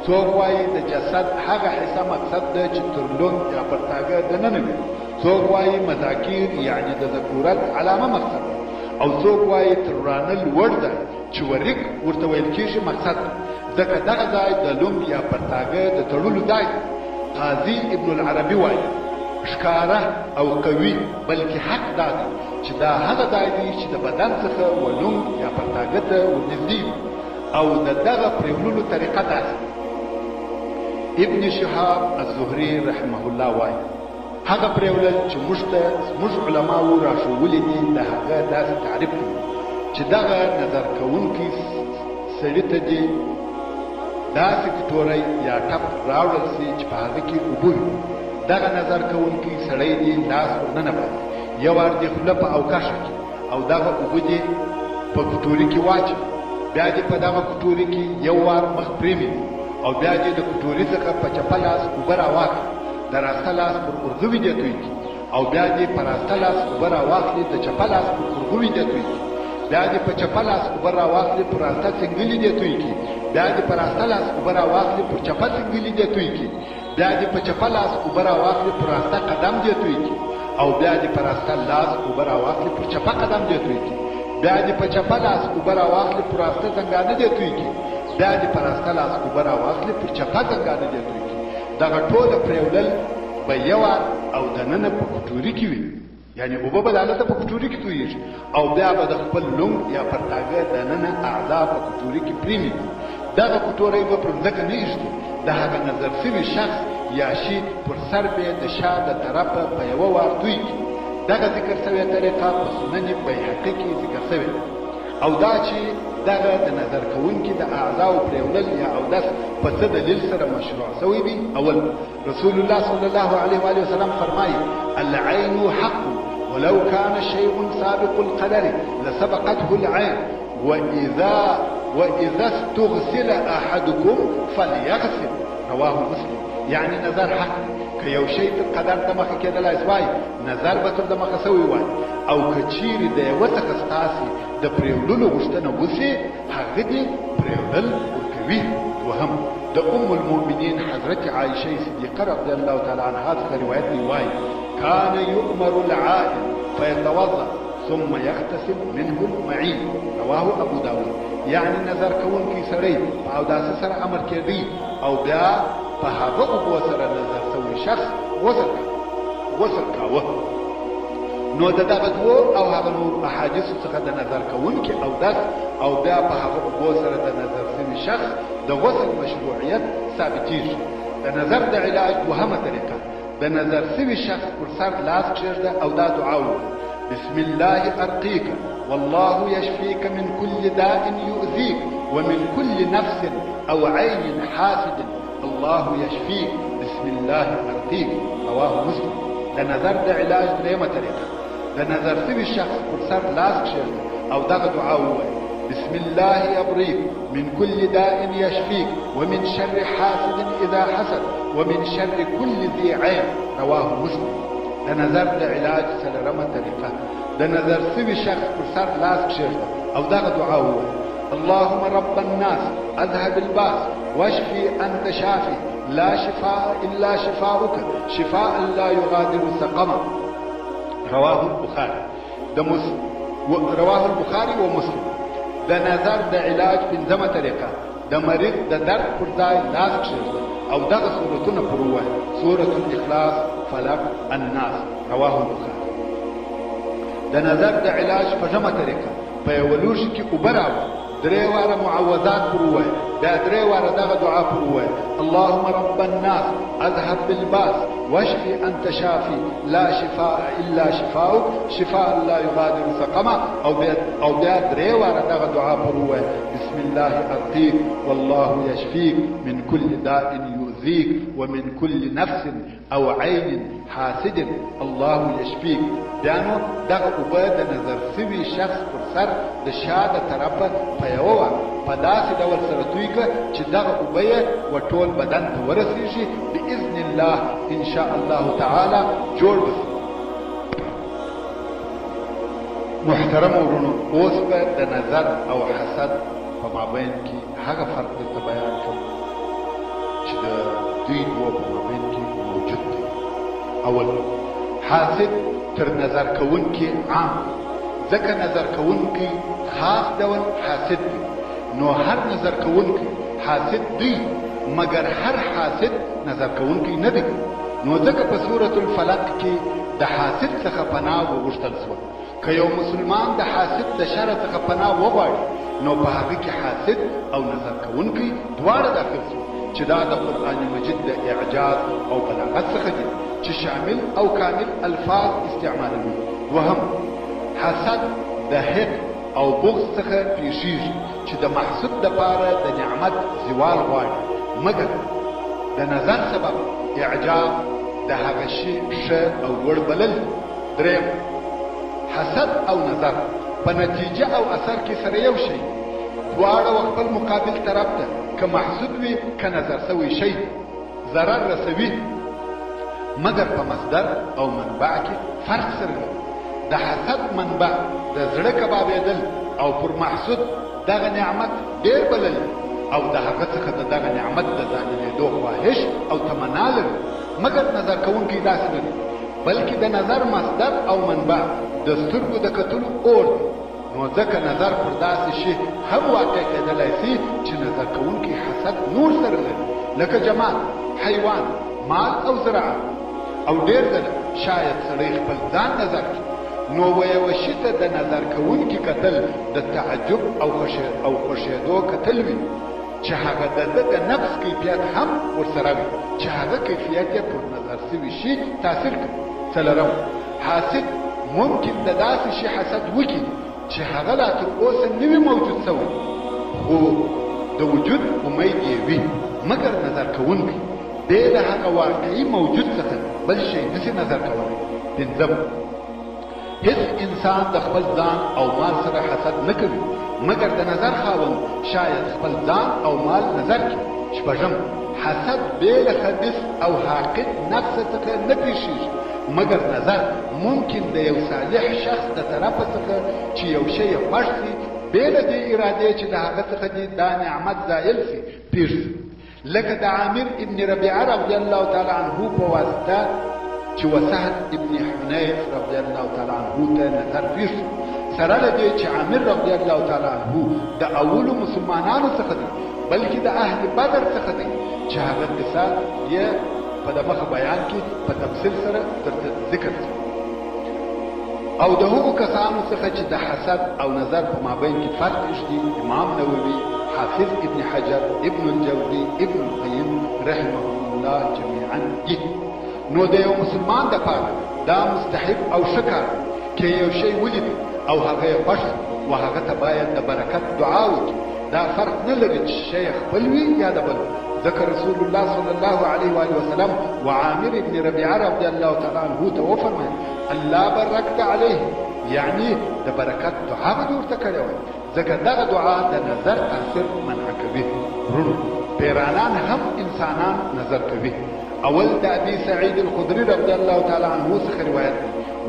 څوک وایي د جسد هغه حصه مقصد ده چې تر لوم یا پرتاګه دننه وي. څوک وایي مذاکیر یعنی د ذکورت علامه مقصد ده او څوک وایي تر ورانه لوړ ځای چې ورک ورته ویل کېږي مقصد ده ځکه دغه ځای د لوم یا پرتاګه د تړلو ځای ده. قاضي ابن العربي وایي ښکاره او قوي بلکې حق دا دی چې دا هغه ځای دی چې د بدن څخه ولوم یا پرتاګه ته ورنږدې وي او د دغه پرېوللو طریقه داسې. ابن شهاب الزهري رحمه الله وایي هغه پرېولل چې موږ علماو راښولي دي د هغه داسې تعریف کوي چې دغه نظر کوونکي سړي ته دي داسې کټوری یا ټپ راوړل سي چې په هغه کې اوبه وي. دغه نظر کوونکی سړی دې لاس ورننباسي یو وار دې خوله په اوکاشه کې او دغه اوبه دې په کټوري کې واچوي. بیا دې په دغه کټوري کې یو وار مخ پرېمني او بیا دې د کټوري څخه په چپه لاس اوبه راواخلي د راسته لاس پر اورغوي دې توی کړي او بیا دې په راسته لاس اوبه راواخلي د چپه لاس په خورګوي دې توی کړي بیا دې په چپه لاس اوبه راواخلي په راسته څنګلي دې توی کړي بیا دې په راسته لاس اوبه راواخلي په چپه څنګلي دې توی کړي بیا دې په چپه لاس اوبه راواخلي په راسته قدم دې توی کړي او بیا دې په راسته لاس اوبه راواخلي په چپه قدم دې توی کړي بیا دې په چپه لاس اوبه راواخلي په راسته څنګانه دې توی کړي بیا دې په راسته لاس اوبه راواخلي په چپه څنګانه دې توی کړي دغه ټوله پرېولل به یو او دننه په کټوري کې وي یعنی اوبه به دالته په کټوري کې تویږي او بیا به د خپل لونګ یا پرتاګه دننه اعضا په کټوري کې پرېمي دغه کټوري به پر ځکه نه ایږدي د هغه نظر شوي شخص یا شي پر سر به د شا د طرفه په یوه وار توی کړي دغه ذکر شوې طریقه په سنن بیهقي کې ذکر شوې او دا چې دغه د نظر کوونکي د اعضاو پرېولل یا اودس په څه دلیل سره مشروع شوی دی اول رسول الله صلی الله علیه و آله وسلم فرمایي العين حق ولو كان شيء سابق القدر لسبقته العين واذا استغسل احدكم فليغسل رواه مسلم یعنی نظر حق که یو شی تر قدر د مخه کېدلای وای نظر به تر د مخه سوی وای او که چیرې د یوه څخه ستاسې د پرېوللو غوښتنه وشي هغه دې پرېولل ورکوي دوهم د ام المؤمنین حضرت عایشه صدیقه رضی الله تعالی عنها څخه روایت دی وای کان یؤمر العائل فیتوضا ثم يغتسل منه المعين رواه ابو داود یعنی نظر کوونکی سړی په اوداسه سره امر کېدی او بیا په هغه اوبو سره نظر شوی شخص غسل کاوه نو دغه دوه او هغه نور احادیث څخه د نظر کوونکی اودس او بیا په هغه اوبو سره د نظر شوی شخص د غسل مشروعیت ثابتېږي د نظر د علاج دوهمه طریقه د نظر شوی شخص پر سر لاس کېږده او دا دعا ووایي بسم الله أرقيك والله يشفيك من كل داء يؤذيك ومن كل نفس أو عين حاسد الله يشفيك بسم الله أرقيك رواه مسلم ده نظر ده علاج دريمة طريقة ده نظر سوي الشخص فرسار لازق شيء أو ده دعاء بسم الله يبريك من كل داء يشفيك ومن شر حاسد إذا حسد ومن شر كل ذي عين رواه مسلم د نظر د علاج څلورمه طریقه د نظر سوي شخص پر سر لاس کېږده او دغه دعا ووایي اللهم رب الناس اذهب الباس واشفي انت شافي لا شفاء الا شفاؤك شفاء لا يغادر سقما رواه البخاري رواه البخاري ومسلم د نظر د علاج پنځمه طریقه د مریض د درد پر ځای لاس کېږده او دغه سورتونه پر ووایي سورة الاخلاص فلق الناس رواه البخاري د نظر د علاج په جمع طریقه په یو لوښي کې اوبه راوړه درې واره معوذات پر ووایه بیا درې واره دغه دعا پر ووایه اللهم رب الناس اذهب بالباس واشفي انت شافي لا شفاء الا شفاؤك شفاء لا يغادر سقما او بیا درې واره دغه دعا پر ووایه بسم الله ارقيك والله يشفيك من كل داء يؤذيك ومن كل نفس او عين حاسد الله يشفيك دانو دغه اوبه د نظر سوي شخص پر سر د شاده طرفه په یوه په داسې ډول سره توی کړه چې دغه اوبه یې ټول بدن ته ورسېږي باذن الله ان شاء الله تعالی جوړ بشي محترم ورونو اوس به د نظر او حسد په مابین کې هغه فرق درته بیان کړم چې د دوی دوه په مابین کې موجود دی اول حاسد تر نظر کوونکی عام ځکه نظر کوونکی خاص ډول حاسد دی نو هر نظر کوونکی حاسد دی مگر هر حاسد نظر کوونکی نه دی نو ځکه په سورة الفلق کې د حاسد څخه پناه وغوښتل شوه که یو مسلمان د حاسد د شر څخه پناه وغواړي نو په هغه کې حاسد او نظر کوونکی دواړه داخل شو چې دا د قرآن مجید د اعجاز او بلاغت څخه دي چې شامل او کامل الفاظ استعمالوي دوهم حسد د حق او بغض څخه پیښیږي چې د محسود دپاره د نعمت زوال غواړي مګر د نظر سبب اعجاب د هغه شي ښه او لوړ بلل دریم حسد او نظر په نتیجه او اثر کې سره یو شي دواړه خپل مقابل طرف ته که محسود وي که نظر سوی شي ضرر رسوي مگر په مصدر او منبع کې فرق سره د حسد منبع د زړه کبابېدل او پر محسود دغه نعمت ډېر بلل او د هغه څخه دغه نعمت د ځانېدو خواهش او تمنا لري مگر نظر کوونکی داسې نه دی بلکې د نظر مصدر او منبع د سترګو د کتلو اور دی نو ځکه نظر پر داسې شي هم واقع کېدلی سي چې نظر کوونکی حسد نور سره لري لکه جمال حیوان مال او زراعت او ډېر ځله شاید سړی خپل ځان نظر کړي نو یوه شي ته د نظر کوونکي کتل د تعجب او خوښېدو کتل وي چې هغه د ده د نفس کیفیت هم ورسره وي چې هغه کیفیت یې پر نظر سوي شي تاثیر کوي څلورم حاسد ممکن د داسې شي حسد وکړي چې هغه لا تر اوسه نه وي موجود سوی خو د وجود امید یې وي مګر نظر کوونکی دی د هغه واقعي موجود څخه بل شی نسي نظر کولی پنځم هیڅ انسان د خپل ځان او مال سره حسد نه کوي مګر د نظر خاوند شاید خپل ځان او مال نظر کړي شپږم حسد بې له خبیث او حاقد نفس څخه نه پیښیږي مګر نظر ممکن د یو صالح شخص د طرفه څخه چې یو شی یې خوښ سي بې له دې ارادې چې د هغه څخه دې دا نعمت زایل سي پیښ سي لکه د عامر ابن ربیعه رضی الله تعالی عنه په واسطه چې وسهل ابن حنیف رضی الله تعالی عنه ته نظر پیښ سره له دې چې عامر رضی الله تعالی عنه د اولو مسلمانانو څخه دی بلکې د اهل بدر څخه دی چې هغه قصه یې په دغه بیان کې په تفصیل سره درته ذکر شي او د هغو کسانو څخه چې د حسد او نظر په مابین کې فرق شته امام نووي حافظ ابن حجر ابن الجوزي ابن القیم رحمه الله جميعا دي نو د یو مسلمان دپاره دا مستحب او ښه کار کې یو شی ولید او هغه یې خوښ و هغه ته باید د برکت دعا وکړي دا فرق نه لري چې شی خپل وي یا د بل ذكر رسول الله صلى الله عليه وآله وسلم وعامر بن ربيعه رضي الله تعالى عنه توفرمه الله بركت عليه يعني د برکت دعا به ورته کړې وای ځکه دغه دعا د نظر تاثیر منع کوي ورونو پیرانان هم انسانان نظر کوي اول د ابي سعيد الخدري رضي الله تعالى عنه څخه روایت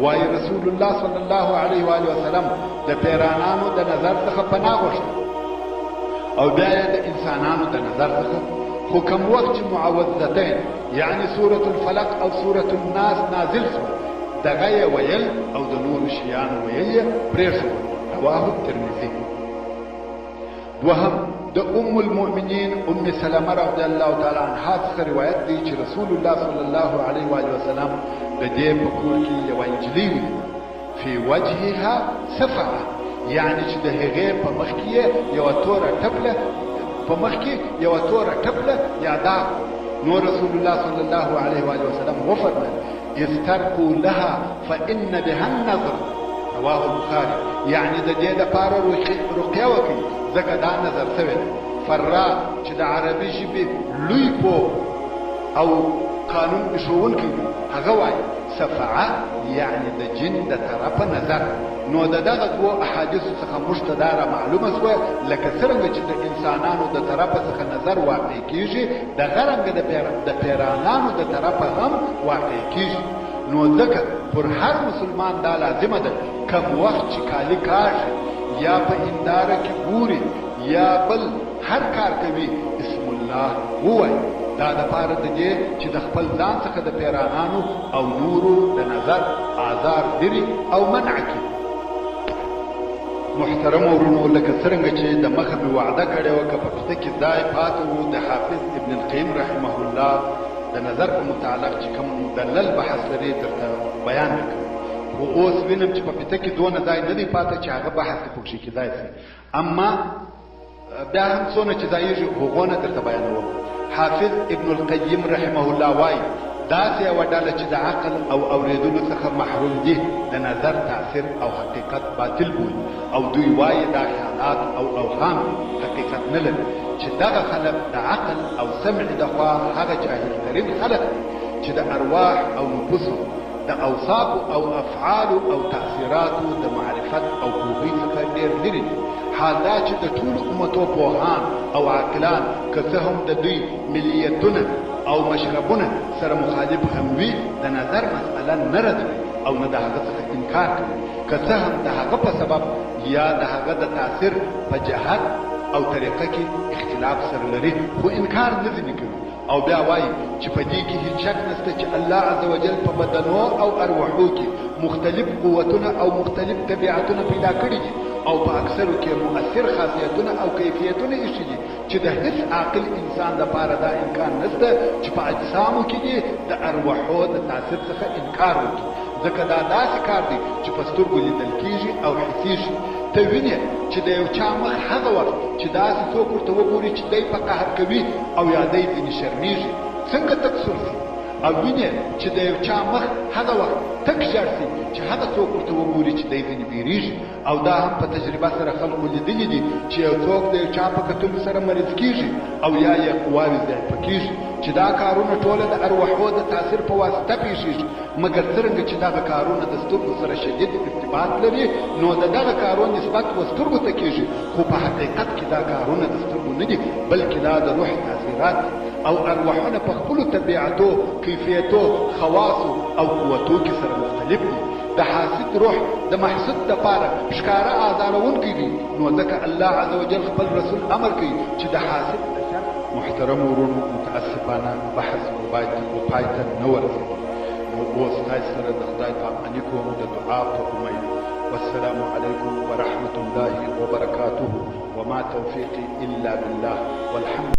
وای رسول الله صلى الله عليه وآله وسلم د پیرانانو د نظر څخه پناه غوښته او بیا د انسانانو د نظر څخه خو کوم وخت چې معوذتين یعنی سورة الفلق او سورة الناس نازل شو دغه یې ویل او د نور شیانو ویل یې پرېښود رواه الترمذي دوهم د ام المؤمنین ام سلمه رضی الله تعالی عنها څخه روایت دی چې رسول الله صلی الله علیه و آله وسلم د دې په کور کې یوه نجلۍ ولیده فی وجهها صفعه یعنی چې د هغې په مخ کې یوه توره ټپله په مخ کې یوه توره ټپله یا داغ نو رسول الله صلی الله علیه و آله وسلم وفرمایل استرقوا لها فإن بها النظر رواه البخاري يعني د دې لپاره رقیه وکړي ځکه دا نظر شوی فرا چې د عربي ژبې لوی پوه او قانون ایښوونکی هغه وایي صفعه يعني د جن د طرفه نظر نو دغه دوه احادیثو څخه موږ ته دا معلومه شوه لکه څرنګه چې د انسانانو د طرفه څخه نظر واقع کیږي دغه رنګه د پیرانانو د طرفه هم واقع کیږي نو ځکه پر هر مسلمان دا لازمه ده کم وخت چې کالي کاږي یا په هنداره کې ګوري یا بل هر کار کوي اسم الله ووایي دا د پاره د دې چې د خپل ځان څخه د پیرانانو او نورو د نظر آزار لري او منع کړي محترم ورونو لکه څرنګه چې د مخه مې وعده کړې وه که په پسته کې ځای پاتې و د حافظ ابن القیم رحمه الله د نظر په متعلق چې کوم مدلل بحث لري درته بیان وکړم خو اوس وینم چې په پسته کې دونه ځای نه دی پاته چې هغه بحث کې پکښې کېدای شي اما بیا هم څونه چې ځایېږي هغو نه درته بیانوم حافظ ابن القیم رحمه الله وایي داسې یوه ډله چې د عقل او اورېدلو څخه محروم دي د نظر تاثیر او حقیقت باطل بولي او دوی وایي دا خیالات او اوهام حقیقت نه لري چې دغه خلک د عقل او سمع د خوا هغه جاهلترین خلک چې د ارواح او نفوسو د اوصاف او افعال او تاثیراتو د معرفت او پوهې څخه ډېر لري حال دا چې د ټولو امتو پوهان او عاقلان که څه هم د دوی ملیتونه او مشربونه سره مخالف هم وي د نظر مسأله نه ردوي او نه د هغه څخه انکار کوي که څه هم د هغه په سبب یا د هغه د تاثیر په جهت او طریقه کې اختلاف سره لري خو انکار نه ځینې کوي او بیا وایي چې په دې کې هیڅ شک نشته چې الله عزوجل په بدنو او ارواحو کې مختلف قوتونه او مختلف طبیعتونه پیدا کړي دي او په اکثرو کې مؤثر خاصیتونه او کیفیتونه ایښي دي چې د هیڅ عاقل انسان لپاره دا امکان نشته چې په اجسامو کې دي د ارواحو د تاثیر څخه انکار وکړي ځکه دا داسې کار دی چې په سترګو لیدل کېږي او حسیږي ته وینې چې د یو چا مخ هغه وخت چې داسې څوک ورته وګوري چې دی په قهر کوي او یا دی ځینې شرمېږي څنګه تک سور شي او وینې چې د یو چا مخ هغه وخت تک ژړ شي چې هغه څوک ورته وګوري چې دی ځینې بیریږي او دا هم په تجربه سره خلکو لیدلي دي چې یو څوک د یو چا په کتلو سره مریض کېږي او یا یې قواوې ضعیفه کېږي چې دا کارونه ټوله د ارواحو د تاثیر په واسطه پیښیږي مګر څرنګه چې دغه کارونه د سترګو سره شدید ارتباط لري نو د دغه کارونو نسبت سترګو ته کېږي خو په حقیقت کې دا کارونه د سترګو نه دي بلکې دا د روح تاثیرات او ارواحونه په خپلو طبیعتو کیفیتو خواصو او قوتو کې سره مختلف دي د حاسد روح د محسود دپاره ښکاره ازارونکی دي نو ځکه الله عزوجل خپل رسول امر کوي چې د حاسد محترم ورونو متاسفانه بحث پای ته نه ورسېد نو اوس تاسو سره د خدای پاماني کوم د دعا په امید والسلام علیکم ورحمة الله وبرکاته وما توفیقی الا بالله والحمد